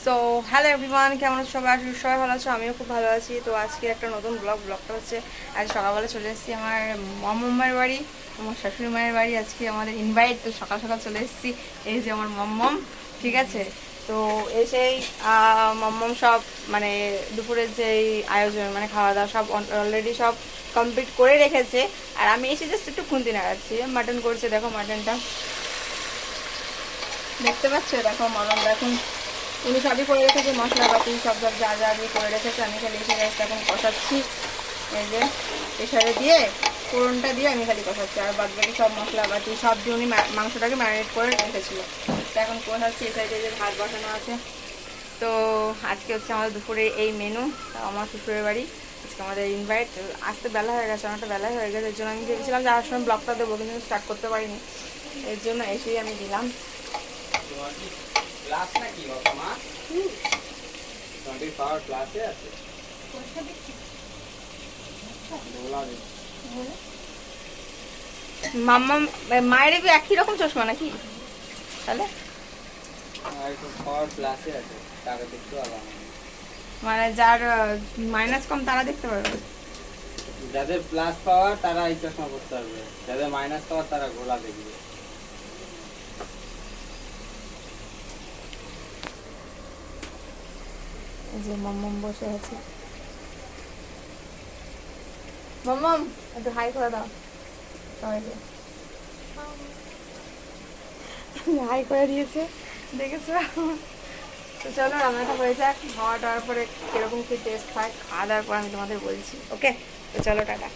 So hello everyone, কেমন আছো সবাই? আশা করি সবাই ভালো আছো, আমিও খুব ভালো আছি। তো আজকে একটা নতুন ব্লগটা হচ্ছে আজ সকালবেলা চলে এসেছি আমার মায়ের বাড়ি, আমার শাশুড়ি মায়ের বাড়ি। আজকে আমাদের ইনভাইট, তো সকাল সকাল চলে এসেছি। এই যে আমার মম, ঠিক আছে। তো এসেই মম সব মানে দুপুরের যেই আয়োজন মানে খাওয়া দাওয়া সব অলরেডি সব কমপ্লিট করে রেখেছে। আর আমি এসে জাস্ট একটু খুন্তি নাড়াচ্ছি। মাটন করছে, দেখো মাটনটা দেখতে পাচ্ছ, দেখো মলম দেখুন। উনি সবই করে রেখেছে, মশলাপাতি সব সব যা যা দিয়ে করে রেখেছে। আমি খালি এসে গ্যাসটা এখন কষাচ্ছি। এই যে প্রেশারে দিয়ে ফোড়নটা দিয়ে আমি খালি কষাচ্ছি, আর বাদ বাকি সব মশলাপাতি সব দিয়ে উনি মাংসটাকে ম্যারিনেট করে রেখেছিল। তো এখন কষাচ্ছি। এই সাইডে যে ভাত বসানো আছে। তো আজকে হচ্ছে আমাদের দুপুরে এই মেনু। আমার শ্বশুরের বাড়ি আজকে আমাদের ইনভাইট। আসতে বেলা হয়ে গেছে, অনেকটা বেলায় হয়ে গেছে। এর জন্য আমি ভেবেছিলাম যে আর সময় ব্লগটা দেবো, কিন্তু স্টার্ট করতে পারিনি। এর জন্য এসেই আমি দিলাম। ক্লাস নাকি বাবা মা? 24 ক্লাসে আছে। বলা দে। মাম্মা মায়ের কি একই রকম চশমা নাকি তাহলে? আর তো পাওয়ার ক্লাসে আছে, টাকা দেখতে পাবা না। মানে যার মাইনাস কম তারা দেখতে পারবে। যাদের প্লাস পাওয়ার তারা এই চশমা পড়তে পারবে, যাদের মাইনাস পাওয়ার তারা গোলা দেখবে। এই যে মাম্মাম বসে আছে। মাম্মাম একটু হাই করে দাও সবাইকে। হাই করে দিয়েছে, দেখেছো? তো চলো রান্নাটা হয়ে যাক, খাওয়া দাওয়ার পরে কিরকম কি টেস্ট হয়, খাওয়া দাওয়ার পর আমি তোমাদের বলছি। ওকে, তো চলো টাটা।